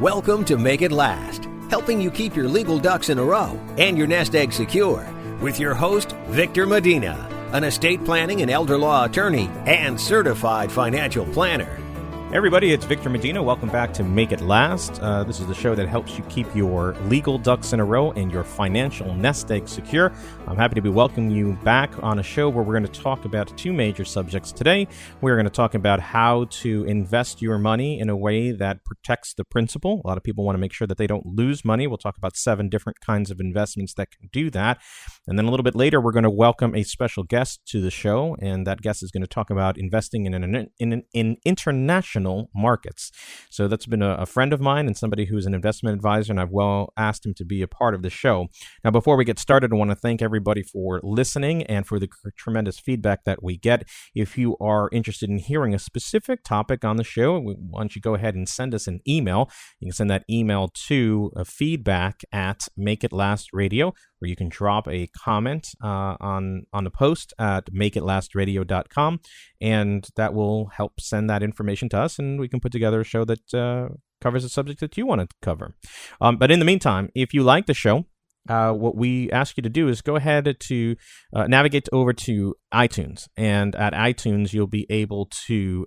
Welcome to Make It Last, helping you keep your legal ducks in a row and your nest egg secure, with your host, Victor Medina, an estate planning and elder law attorney and certified financial planner. Hey everybody, it's Victor Medina. Welcome back to Make It Last. This is the show that helps you keep your legal ducks in a row and your financial nest egg secure. I'm happy to be welcoming you back on a show where we're going to talk about two major subjects today. We're going to talk about how to invest your money in a way that protects the principal. A lot of people want to make sure that they don't lose money. We'll talk about 7 different kinds of investments that can do that. And then a little bit later, we're going to welcome a special guest to the show, and that guest is going to talk about investing in international markets. So that's been a friend of mine and somebody who's an investment advisor, and I've asked him to be a part of the show. Now, before we get started, I want to thank everybody for listening and for the tremendous feedback that we get. If you are interested in hearing a specific topic on the show, why don't you go ahead and send us an email. You can send that email to feedback@makeitlastradio, or you can drop a comment on the post at makeitlastradio.com, and that will help send that information to us, and we can put together a show that covers a subject that you want to cover. But in the meantime, if you like the show, what we ask you to do is go ahead to navigate over to iTunes, and at iTunes you'll be able to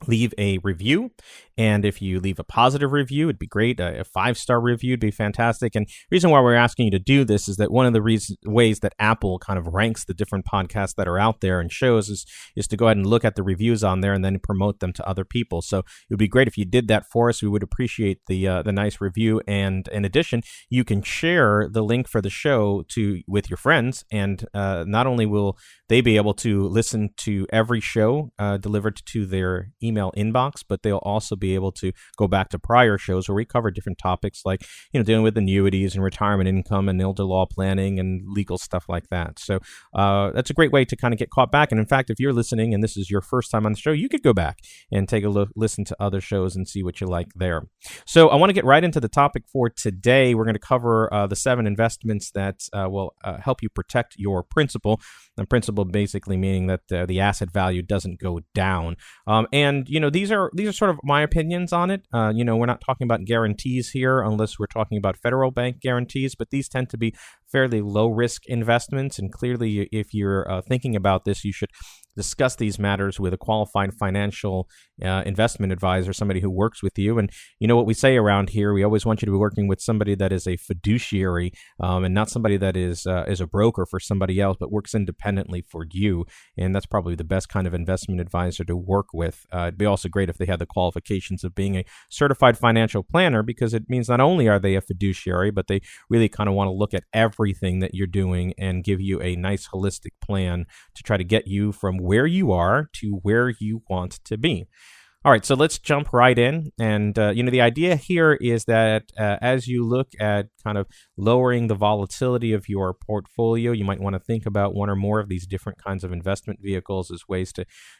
leave a review. And if you leave a positive review, it'd be great. A 5-star review would be fantastic. And the reason why we're asking you to do this is that one of the ways that Apple kind of ranks the different podcasts that are out there and shows is to go ahead and look at the reviews on there and then promote them to other people. So it would be great if you did that for us. We would appreciate the nice review. And in addition, you can share the link for the show with your friends. And not only will they be able to listen to every show delivered to their email inbox, but they'll also be able to go back to prior shows where we cover different topics like, dealing with annuities and retirement income and elder law planning and legal stuff like that. So that's a great way to kind of get caught back. And in fact, if you're listening and this is your first time on the show, you could go back and take a look, listen to other shows and see what you like there. So I want to get right into the topic for today. We're going to cover the 7 investments that will help you protect your principal. And principal basically meaning that the asset value doesn't go down. And these are sort of my opinions on it. We're not talking about guarantees here unless we're talking about federal bank guarantees, but these tend to be fairly low-risk investments. And clearly, if you're thinking about this, you should discuss these matters with a qualified financial investment advisor, somebody who works with you. And you know what we say around here, we always want you to be working with somebody that is a fiduciary and not somebody that is a broker for somebody else, but works independently for you. And that's probably the best kind of investment advisor to work with. It'd be also great if they had the qualifications of being a certified financial planner, because it means not only are they a fiduciary, but they really kind of want to look at everything that you're doing and give you a nice holistic plan to try to get you from where you are to where you want to be. All right, so let's jump right in. And, the idea here is that as you look at kind of lowering the volatility of your portfolio, you might want to think about one or more of these different kinds of investment vehicles as ways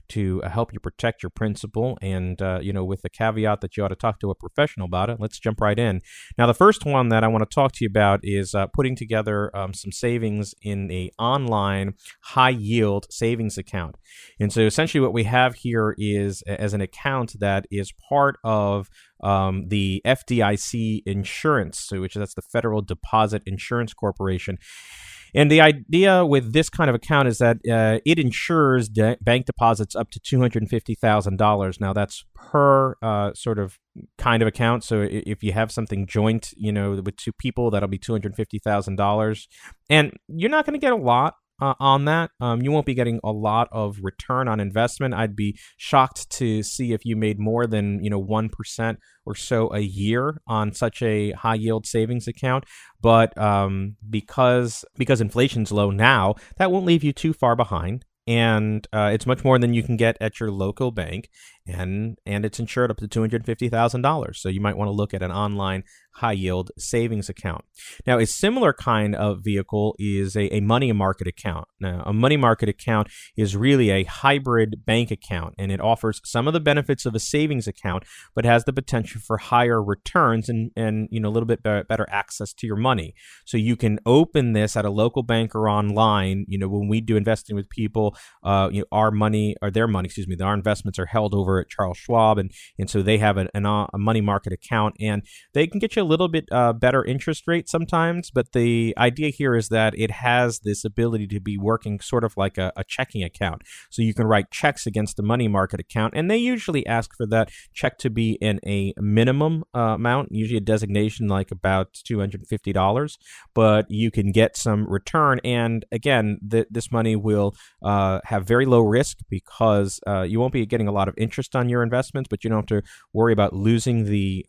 to help you protect your principal. And, with the caveat that you ought to talk to a professional about it, let's jump right in. Now, the first one that I want to talk to you about is putting together some savings in a online high-yield savings account. And so essentially what we have here is as an account that is part of the FDIC insurance, which that's the Federal Deposit Insurance Corporation. And the idea with this kind of account is that it insures bank deposits up to $250,000. Now, that's per sort of kind of account. So if you have something joint, with 2 people, that'll be $250,000. And you're not going to get a lot on that. You won't be getting a lot of return on investment. I'd be shocked to see if you made more than 1% or so a year on such a high yield savings account. But because inflation's low now, that won't leave you too far behind. And it's much more than you can get at your local bank, and it's insured up to $250,000. So you might want to look at an online high-yield savings account. Now, a similar kind of vehicle is a money market account. Now, a money market account is really a hybrid bank account, and it offers some of the benefits of a savings account, but has the potential for higher returns and a little bit better access to your money. So you can open this at a local bank or online. When we do investing with people, our investments are held over at Charles Schwab, and so they have a money market account, and they can get you a little bit better interest rate sometimes, but the idea here is that it has this ability to be working sort of like a checking account. So you can write checks against the money market account, and they usually ask for that check to be in a minimum amount, usually a designation like about $250, but you can get some return. And again, this money will have very low risk because you won't be getting a lot of interest on your investments, but you don't have to worry about losing the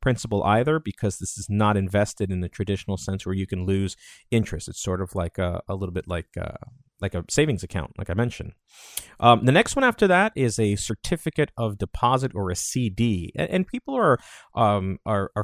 principal either, because this is not invested in the traditional sense where you can lose interest. It's sort of like a little bit like a savings account, like I mentioned. The next one after that is a certificate of deposit, or a CD, and people are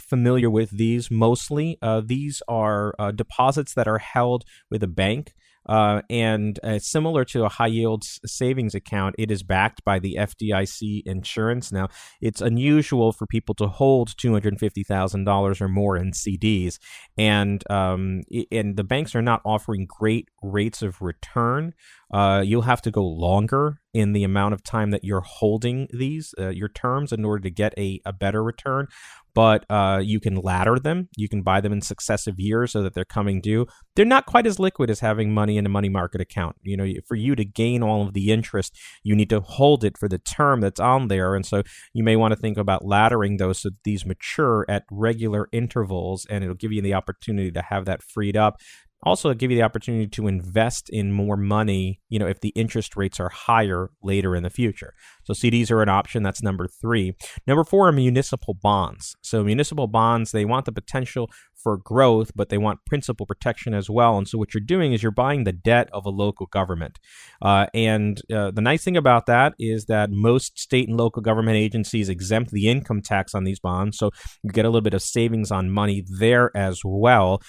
familiar with these mostly. These are deposits that are held with a bank. And similar to a high-yield savings account, it is backed by the FDIC insurance. Now, it's unusual for people to hold $250,000 or more in CDs, and the banks are not offering great rates of return. You'll have to go longer in the amount of time that you're holding these, your terms, in order to get a better return. But you can ladder them. You can buy them in successive years so that they're coming due. They're not quite as liquid as having money in a money market account. You know, for you to gain all of the interest, you need to hold it for the term that's on there. And so you may want to think about laddering those so that these mature at regular intervals, and it'll give you the opportunity to have that freed up. Also, give you the opportunity to invest in more money, you know, if the interest rates are higher later in the future. So CDs are an option. That's number 3. Number 4 are municipal bonds. So municipal bonds, they want the potential for growth, but they want principal protection as well. And so what you're doing is you're buying the debt of a local government. And the nice thing about that is that most state and local government agencies exempt the income tax on these bonds. So you get a little bit of savings on money there as well,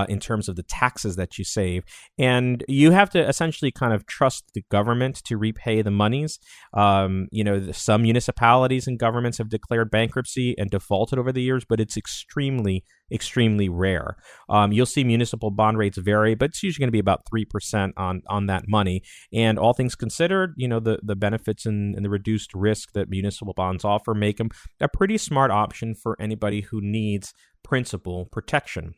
in terms of the taxes that you save. And you have to essentially kind of trust the government to repay the monies. Some municipalities and governments have declared bankruptcy and defaulted over the years, but it's extremely rare. You'll see municipal bond rates vary, but it's usually going to be about 3% on that money. And all things considered, you know, the benefits and the reduced risk that municipal bonds offer make them a pretty smart option for anybody who needs principal protection.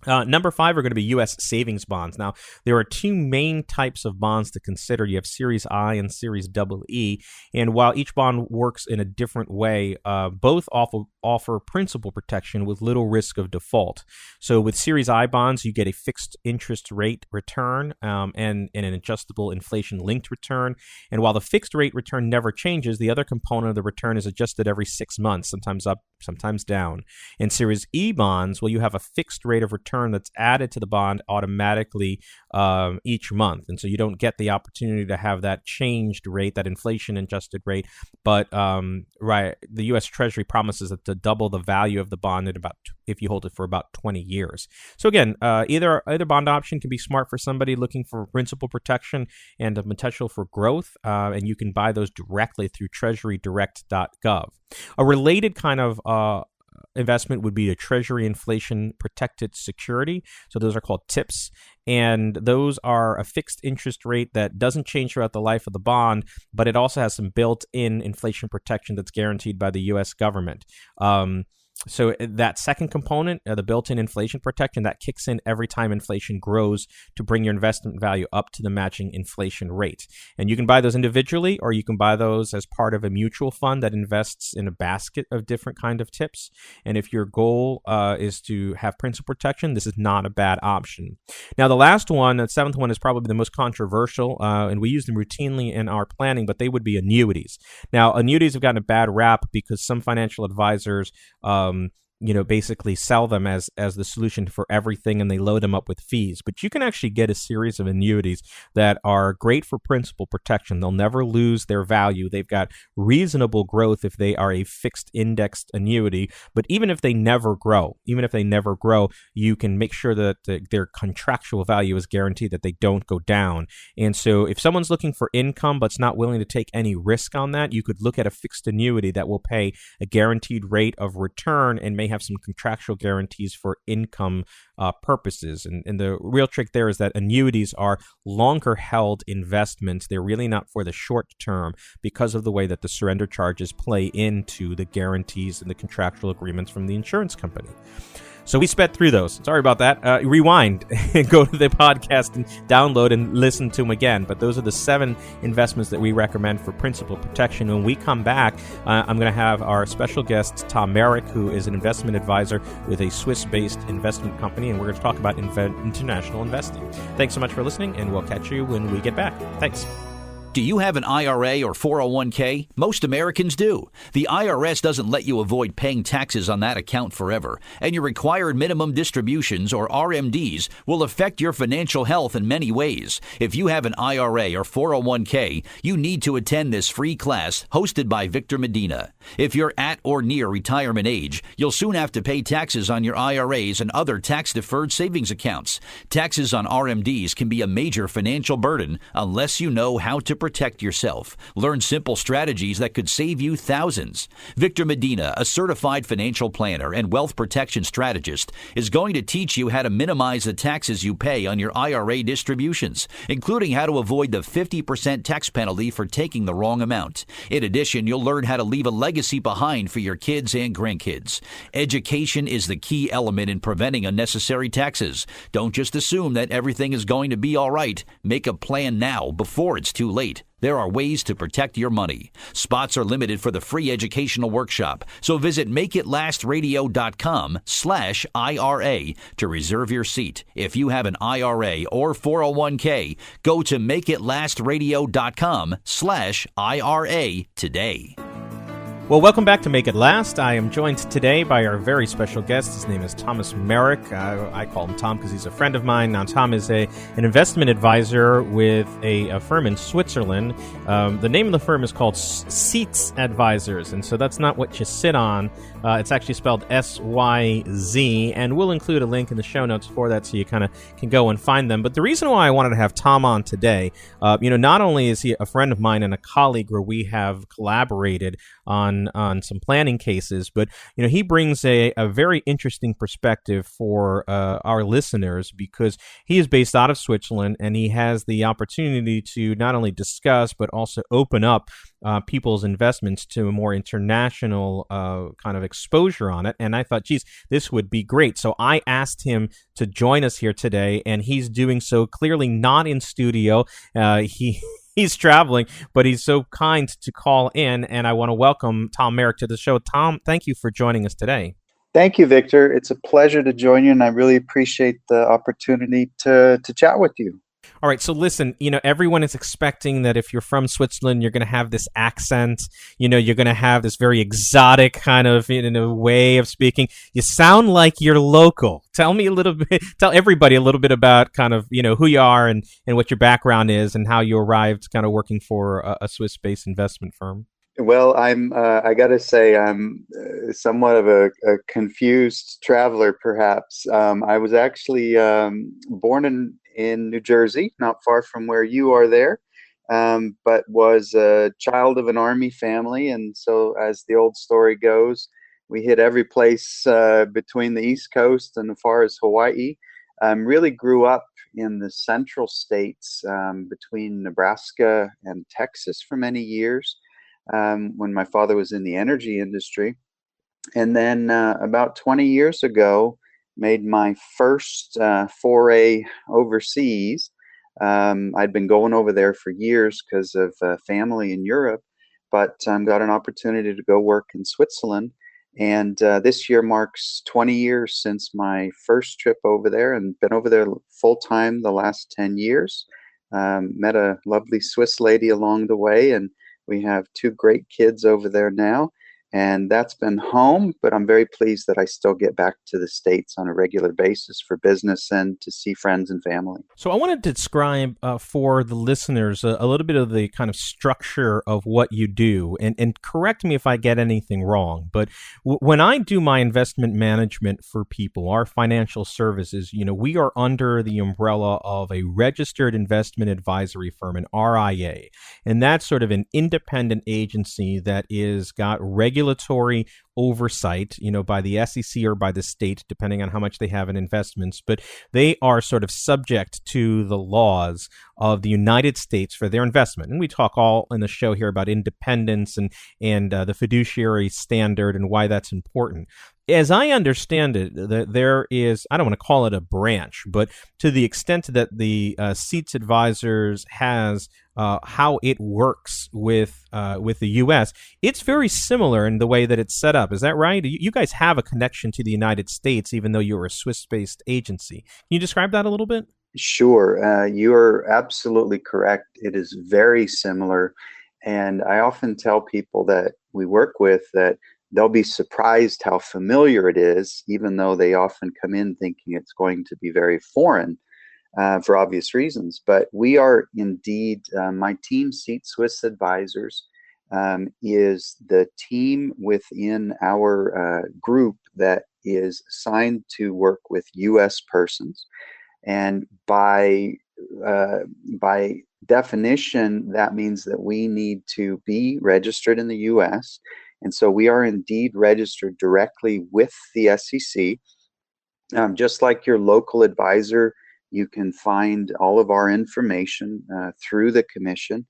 Number 5 are going to be U.S. savings bonds. Now, there are 2 main types of bonds to consider. You have Series I and Series EE. And while each bond works in a different way, both offer principal protection with little risk of default. So with Series I bonds, you get a fixed interest rate return and an adjustable inflation-linked return. And while the fixed rate return never changes, the other component of the return is adjusted every 6 months, sometimes up, sometimes down. In Series E bonds, well, you have a fixed rate of return that's added to the bond automatically each month. And so you don't get the opportunity to have that changed rate, that inflation-adjusted rate. But the U.S. Treasury promises to double the value of the bond if you hold it for about 20 years. So again, either bond option can be smart for somebody looking for principal protection and the potential for growth, and you can buy those directly through treasurydirect.gov. A related kind of investment would be a Treasury inflation protected security. So those are called TIPS. And those are a fixed interest rate that doesn't change throughout the life of the bond, but it also has some built-in inflation protection that's guaranteed by the U.S. government. So that second component, the built-in inflation protection, that kicks in every time inflation grows to bring your investment value up to the matching inflation rate. And you can buy those individually, or you can buy those as part of a mutual fund that invests in a basket of different kind of tips. And if your goal is to have principal protection, this is not a bad option. Now, the last one, the 7th one, is probably the most controversial, and we use them routinely in our planning, but they would be annuities. Now, annuities have gotten a bad rap because some financial advisors basically sell them as the solution for everything, and they load them up with fees. But you can actually get a series of annuities that are great for principal protection. They'll never lose their value. They've got reasonable growth if they are a fixed indexed annuity. But even if they never grow, you can make sure that their contractual value is guaranteed, that they don't go down. And so if someone's looking for income but's not willing to take any risk on that, you could look at a fixed annuity that will pay a guaranteed rate of return and may may have some contractual guarantees for income purposes. And the real trick there is that annuities are longer held investments. They're really not for the short term because of the way that the surrender charges play into the guarantees and the contractual agreements from the insurance company. So we sped through those. Sorry about that. Rewind and go to the podcast and download and listen to them again. But those are the 7 investments that we recommend for principal protection. When we come back, I'm going to have our special guest, Tom Merrick, who is an investment advisor with a Swiss-based investment company, and we're going to talk about international investing. Thanks so much for listening, and we'll catch you when we get back. Thanks. Do you have an IRA or 401k? Most Americans do. The IRS doesn't let you avoid paying taxes on that account forever, and your required minimum distributions, or RMDs, will affect your financial health in many ways. If you have an IRA or 401k, you need to attend this free class hosted by Victor Medina. If you're at or near retirement age, you'll soon have to pay taxes on your IRAs and other tax-deferred savings accounts. Taxes on RMDs can be a major financial burden unless you know how to protect yourself. Learn simple strategies that could save you thousands. Victor Medina, a certified financial planner and wealth protection strategist, is going to teach you how to minimize the taxes you pay on your IRA distributions, including how to avoid the 50% tax penalty for taking the wrong amount. In addition, you'll learn how to leave a legacy behind for your kids and grandkids. Education is the key element in preventing unnecessary taxes. Don't just assume that everything is going to be all right. Make a plan now before it's too late. There are ways to protect your money. Spots are limited for the free educational workshop, so visit makeitlastradio.com/IRA to reserve your seat. If you have an IRA or 401k, go to makeitlastradio.com/IRA today. Well, welcome back to Make It Last. I am joined today by our very special guest. His name is Thomas Merrick. I call him Tom because he's a friend of mine. Now, Tom is an investment advisor with a firm in Switzerland. The name of the firm is called Seats Advisors, and so that's not what you sit on. It's actually spelled SYZ, and we'll include a link in the show notes for that so you kind of can go and find them. But the reason why I wanted to have Tom on today, not only is he a friend of mine and a colleague where we have collaborated on some planning cases, but he brings a very interesting perspective for our listeners because he is based out of Switzerland and he has the opportunity to not only discuss but also open up people's investments to a more international kind of exposure on it. And I thought, geez, this would be great. So I asked him to join us here today, and he's doing so clearly not in studio. He's traveling, but he's so kind to call in, and I want to welcome Tom Merrick to the show. Tom, thank you for joining us today. Thank you, Victor. It's a pleasure to join you, and I really appreciate the opportunity to chat with you. All right, so listen, everyone is expecting that if you're from Switzerland, you're going to have this accent, you're going to have this very exotic kind of way of speaking. You sound like you're local. Tell everybody a little bit about kind of, who you are and what your background is and how you arrived kind of working for a Swiss-based investment firm. Well, I got to say, I'm somewhat of a confused traveler, perhaps. I was actually born in New Jersey, not far from where you are there, but was a child of an Army family. And so as the old story goes, we hit every place between the East Coast and as far as Hawaii. Really grew up in the central states between Nebraska and Texas for many years when my father was in the energy industry. And then about 20 years ago, made my first foray overseas. I'd been going over there for years because of family in Europe, but got an opportunity to go work in Switzerland. And this year marks 20 years since my first trip over there, and been over there full time the last 10 years. Met a lovely Swiss lady along the way, and we have 2 great kids over there now. And that's been home, but I'm very pleased that I still get back to the States on a regular basis for business and to see friends and family. So I want to describe for the listeners a little bit of the kind of structure of what you do. And correct me if I get anything wrong, but when I do my investment management for people, our financial services, we are under the umbrella of a registered investment advisory firm, an RIA. And that's sort of an independent agency that is got regulatory regulatory oversight, by the SEC or by the state, depending on how much they have in investments, but they are sort of subject to the laws of the United States for their investment. And we talk all in the show here about independence and the fiduciary standard and why that's important. As I understand it, there is, I don't want to call it a branch, but to the extent that the Seats Advisors has how it works with the U.S., it's very similar in the way that it's set up. Is that right? You guys have a connection to the United States, even though you're a Swiss-based agency. Can you describe that a little bit? Sure. You are absolutely correct. It is very similar. And I often tell people that we work with that they'll be surprised how familiar it is, even though they often come in thinking it's going to be very foreign for obvious reasons. But we are indeed, my team, Seat Swiss Advisors, is the team within our group that is assigned to work with U.S. persons. And by definition, that means that we need to be registered in the U.S. And so we are indeed registered directly with the SEC. Just like your local advisor, you can find all of our information through the commission.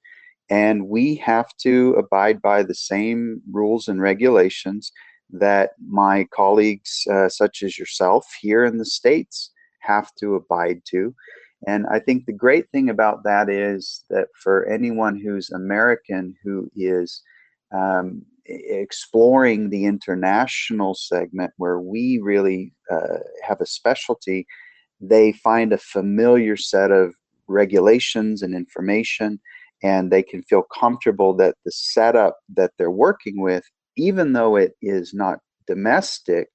And we have to abide by the same rules and regulations that my colleagues, such as yourself here in the States, have to abide to. And I think the great thing about that is that for anyone who's American who is exploring the international segment where we really have a specialty, they find a familiar set of regulations and information, and they can feel comfortable that the setup that they're working with, even though it is not domestic,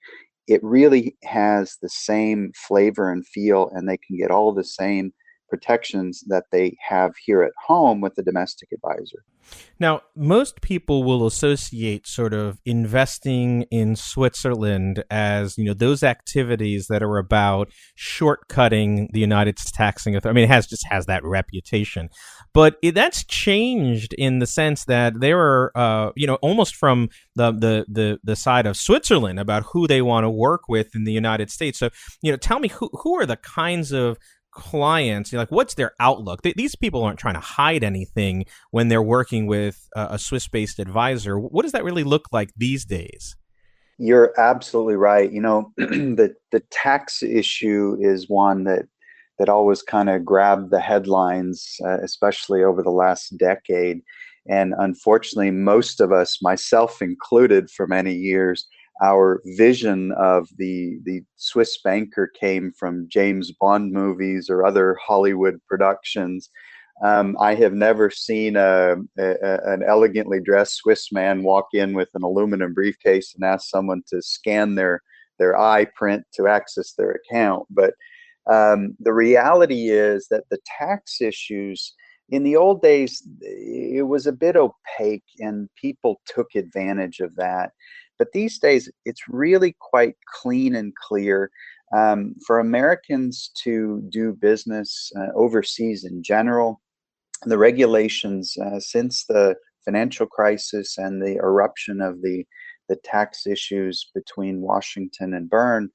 it really has the same flavor and feel, and they can get all the same protections that they have here at home with the domestic advisor. Now, most people will associate sort of investing in Switzerland as, those activities that are about shortcutting the United States taxing authority. I mean, it just has that reputation. But that's changed in the sense that there are, almost from the side of Switzerland about who they want to work with in the United States. So, tell me who are the kinds of clients, what's their outlook? These people aren't trying to hide anything when they're working with a Swiss-based advisor. What does that really look like these days? You're absolutely right. The tax issue is one that always kind of grabbed the headlines, especially over the last decade. And unfortunately, most of us, myself included, for many years, our vision of the Swiss banker came from James Bond movies or other Hollywood productions. I have never seen an elegantly dressed Swiss man walk in with an aluminum briefcase and ask someone to scan their eye print to access their account. But the reality is that the tax issues in the old days, it was a bit opaque and people took advantage of that. But these days, it's really quite clean and clear. For Americans to do business overseas in general, the regulations since the financial crisis and the eruption of the tax issues between Washington and Bern,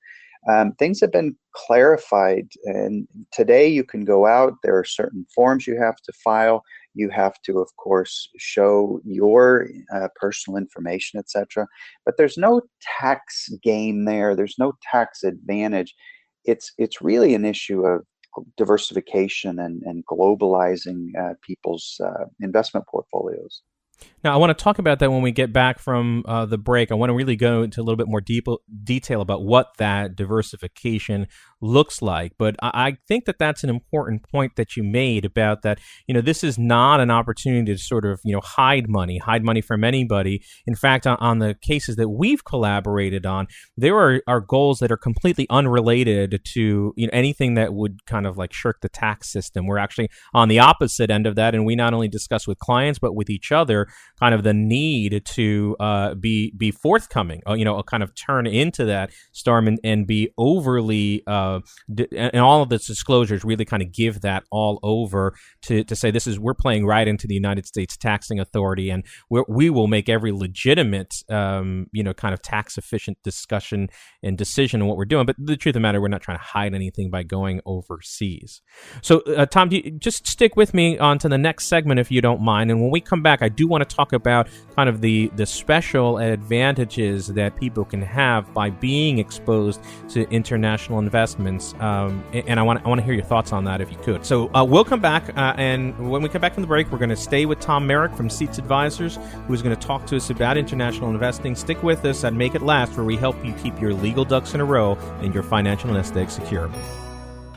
things have been clarified. And today you can go out, there are certain forms you have to file. You have to, of course, show your personal information, etc. But there's no tax gain there. There's no tax advantage. It's really an issue of diversification and globalizing people's investment portfolios. Now, I want to talk about that when we get back from the break. I want to really go into a little bit more detail about what that diversification looks like. But I think that that's an important point that you made about that, this is not an opportunity to sort of, hide money from anybody. In fact, on the cases that we've collaborated on, there are goals that are completely unrelated to, anything that would kind of like shirk the tax system. We're actually on the opposite end of that. And we not only discuss with clients, but with each other, kind of the need to be forthcoming, kind of turn into that storm and be overly and all of the disclosures really kind of give that all over to say we're playing right into the United States taxing authority, and we will make every legitimate kind of tax efficient discussion and decision on what we're doing. But the truth of the matter, we're not trying to hide anything by going overseas. So Tom, just stick with me on to the next segment if you don't mind, and when we come back, I do want to talk about kind of the special advantages that people can have by being exposed to international investments, and I want to hear your thoughts on that if you could. So we'll come back, and when we come back from the break, we're going to stay with Tom Merrick from Seats Advisors, who's going to talk to us about international investing. Stick with us at Make It Last, where we help you keep your legal ducks in a row and your financial nest egg secure.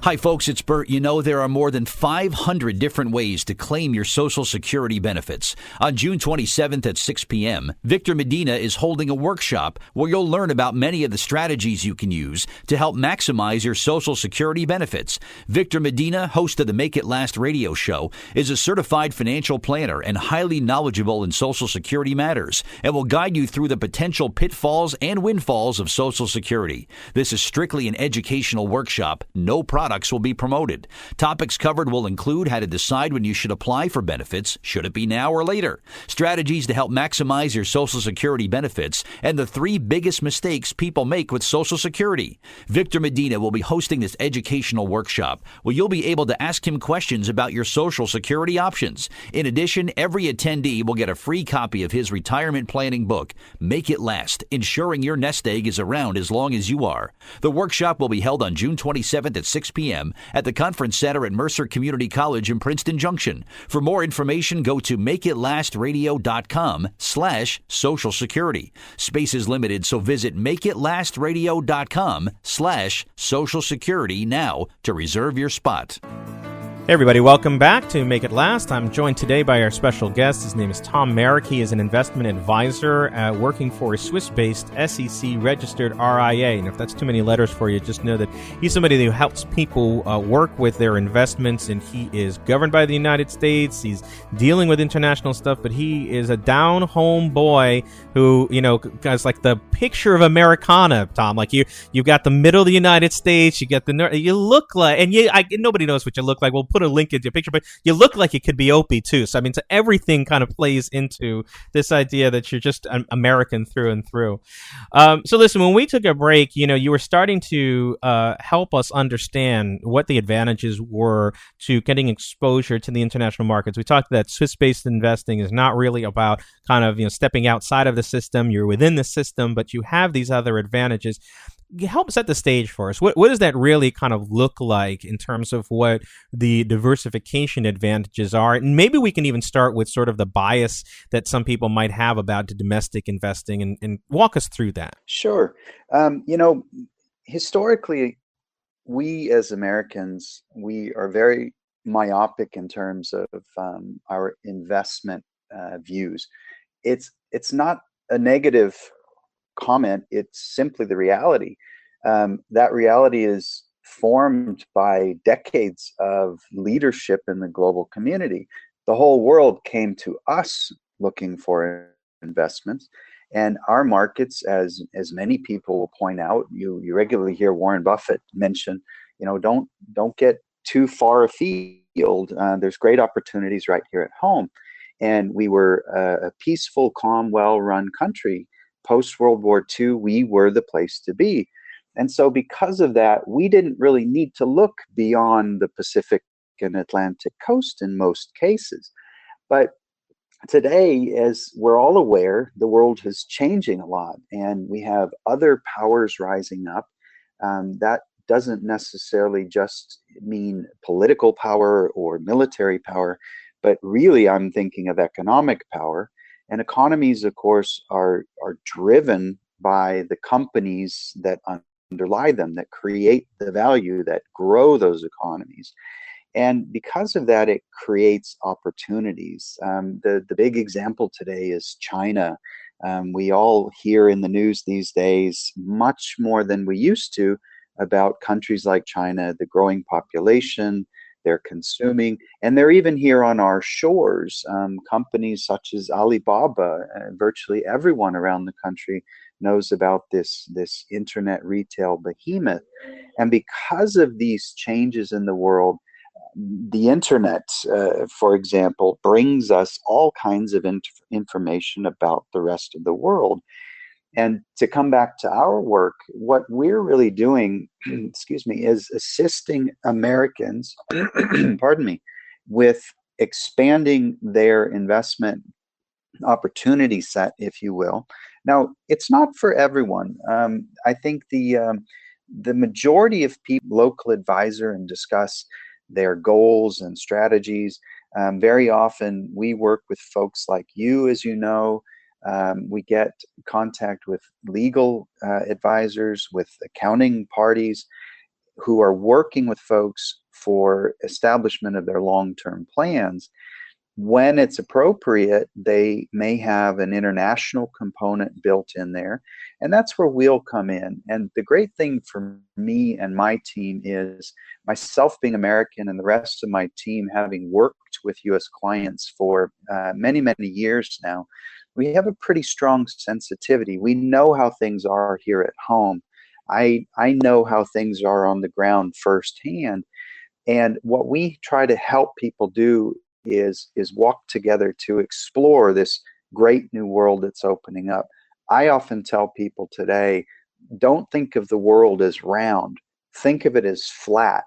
Hi, folks, it's Bert. You know, there are more than 500 different ways to claim your Social Security benefits. On June 27th at 6 p.m., Victor Medina is holding a workshop where you'll learn about many of the strategies you can use to help maximize your Social Security benefits. Victor Medina, host of the Make It Last radio show, is a certified financial planner and highly knowledgeable in Social Security matters, and will guide you through the potential pitfalls and windfalls of Social Security. This is strictly an educational workshop. No products will be promoted. Topics covered will include how to decide when you should apply for benefits, should it be now or later, strategies to help maximize your Social Security benefits, and the 3 biggest mistakes people make with Social Security. Victor Medina will be hosting this educational workshop where you'll be able to ask him questions about your Social Security options. In addition, every attendee will get a free copy of his retirement planning book, Make It Last, ensuring your nest egg is around as long as you are. The workshop will be held on June 27th at 6 p.m. at the Conference Center at Mercer Community College in Princeton Junction. For more information, go to makeitlastradio.com/Social Security. Space is limited, so visit makeitlastradio.com/Social Security now to reserve your spot. Hey everybody, welcome back to Make It Last. I'm joined today by our special guest. His name is Tom Merrick. He is an investment advisor working for a Swiss-based SEC-registered RIA. And if that's too many letters for you, just know that he's somebody who helps people work with their investments, and he is governed by the United States. He's dealing with international stuff, but he is a down-home boy who, guys, like the picture of Americana, Tom. Like you've got the middle of the United States, you get you look like, and nobody knows what you look like. We'll put a link into your picture, but you look like you could be Opie too. So so everything kind of plays into this idea that you're just an American through and through. So listen, when we took a break, you were starting to help us understand what the advantages were to getting exposure to the international markets. We talked that Swiss-based investing is not really about kind of stepping outside of the system. You're within the system, but you have these other advantages. Help set the stage for us. What does that really kind of look like in terms of what the diversification advantages are? And maybe we can even start with sort of the bias that some people might have about domestic investing and walk us through that. Sure. Historically, we as Americans, we are very myopic in terms of our investment views. It's not a negative comment, it's simply the reality. That reality is formed by decades of leadership in the global community. The whole world came to us looking for investments, and our markets, as many people will point out, you regularly hear Warren Buffett mention, don't get too far afield. There's great opportunities right here at home. And we were a peaceful, calm, well-run country. Post-World War II, we were the place to be. And so because of that, we didn't really need to look beyond the Pacific and Atlantic coast in most cases. But today, as we're all aware, the world is changing a lot, and we have other powers rising up. That doesn't necessarily just mean political power or military power, but really I'm thinking of economic power. And economies, of course, are driven by the companies that underlie them, that create the value, that grow those economies. And because of that, it creates opportunities. The big example today is China. We all hear in the news these days, much more than we used to, about countries like China, the growing population, they're consuming, and they're even here on our shores. Companies such as Alibaba, virtually everyone around the country knows about this internet retail behemoth. And because of these changes in the world, the internet, for example, brings us all kinds of information about the rest of the world. And to come back to our work, what we're really doing, excuse me, is assisting Americans, pardon me, with expanding their investment opportunity set, if you will. Now, it's not for everyone. I think the majority of people, local advisor, and discuss their goals and strategies. Very often, we work with folks like you, as you know. We get contact with legal advisors, with accounting parties who are working with folks for establishment of their long-term plans. When it's appropriate, they may have an international component built in there, and that's where we'll come in. And the great thing for me and my team is, myself being American and the rest of my team having worked with U.S. clients for many, many years now, we have a pretty strong sensitivity. We know how things are here at home. I know how things are on the ground firsthand. And what we try to help people do is walk together to explore this great new world that's opening up. I often tell people today, don't think of the world as round. Think of it as flat.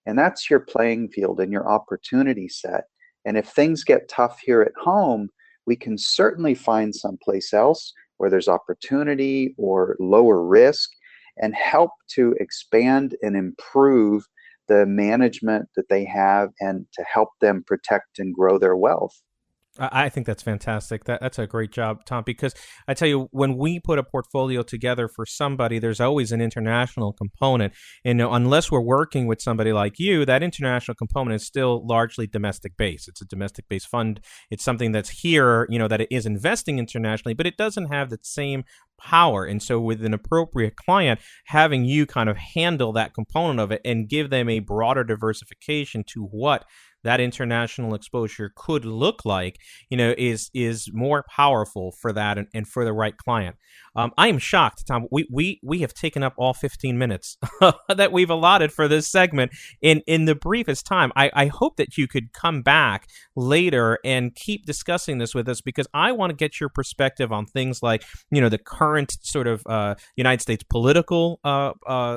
And that's your playing field and your opportunity set. And if things get tough here at home, we can certainly find someplace else where there's opportunity or lower risk, and help to expand and improve the management that they have, and to help them protect and grow their wealth. I think that's fantastic. That's a great job, Tom, because I tell you, when we put a portfolio together for somebody, there's always an international component. And unless we're working with somebody like you, that international component is still largely domestic based. It's a domestic based fund. It's something that's here, that it is investing internationally, but it doesn't have the same power. And so with an appropriate client, having you kind of handle that component of it and give them a broader diversification to what that international exposure could look like, is more powerful for that and for the right client. I am shocked, Tom. We have taken up all 15 minutes that we've allotted for this segment in the briefest time. I hope that you could come back later and keep discussing this with us, because I want to get your perspective on things like, the current sort of United States political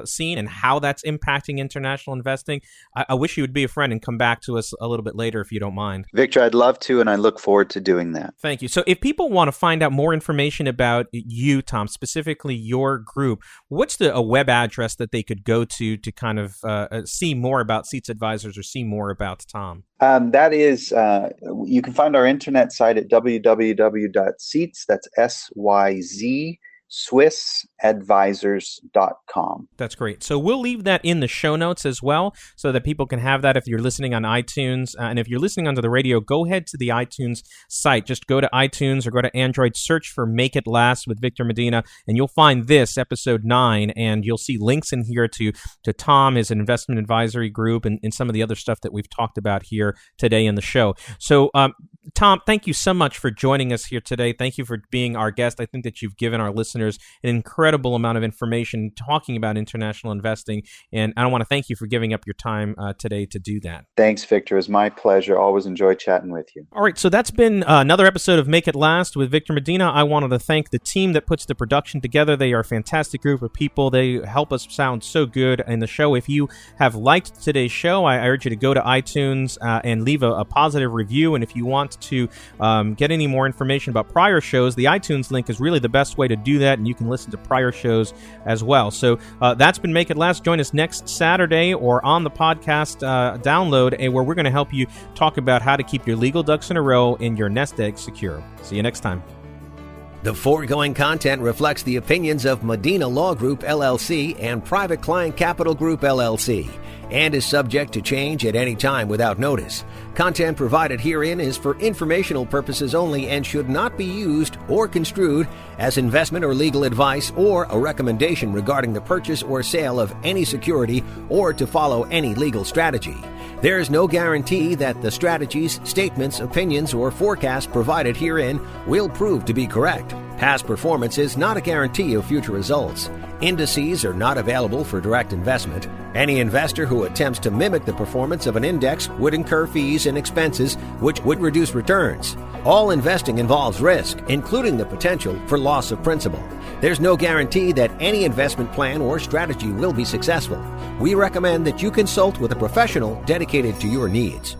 scene and how that's impacting international investing. I wish you would be a friend and come back to us a little bit later, if you don't mind. Victor, I'd love to, and I look forward to doing that. Thank you. So if people want to find out more information about you, Tom, specifically your group, what's a web address that they could go to kind of see more about Seats Advisors or see more about Tom? That is, you can find our internet site at www.seats, that's SYZ, SwissAdvisors.com. That's great. So we'll leave that in the show notes as well, so that people can have that if you're listening on iTunes. And if you're listening onto the radio, go ahead to the iTunes site. Just go to iTunes or go to Android, search for Make It Last with Victor Medina, and you'll find this, episode 9, and you'll see links in here to Tom, his investment advisory group, and some of the other stuff that we've talked about here today in the show. So, Tom, thank you so much for joining us here today. Thank you for being our guest. I think that you've given our listeners an incredible amount of information talking about international investing, and I want to thank you for giving up your time today to do that. Thanks, Victor. It was my pleasure. Always enjoy chatting with you. All right, so that's been another episode of Make It Last with Victor Medina. I wanted to thank the team that puts the production together. They are a fantastic group of people. They help us sound so good in the show. If you have liked today's show, I urge you to go to iTunes and leave a positive review. And if you want to get any more information about prior shows, the iTunes link is really the best way to do that, and you can listen to prior shows as well. So that's been Make It Last. Join us next Saturday or on the podcast download, where we're going to help you talk about how to keep your legal ducks in a row and your nest egg secure. See you next time. The foregoing content reflects the opinions of Medina Law Group, LLC and Private Client Capital Group, LLC, and is subject to change at any time without notice. Content provided herein is for informational purposes only and should not be used or construed as investment or legal advice or a recommendation regarding the purchase or sale of any security or to follow any legal strategy. There is no guarantee that the strategies, statements, opinions, or forecasts provided herein will prove to be correct. Past performance is not a guarantee of future results. Indices are not available for direct investment. Any investor who attempts to mimic the performance of an index would incur fees and expenses which would reduce returns. All investing involves risk, including the potential for loss of principal. There's no guarantee that any investment plan or strategy will be successful. We recommend that you consult with a professional dedicated to your needs.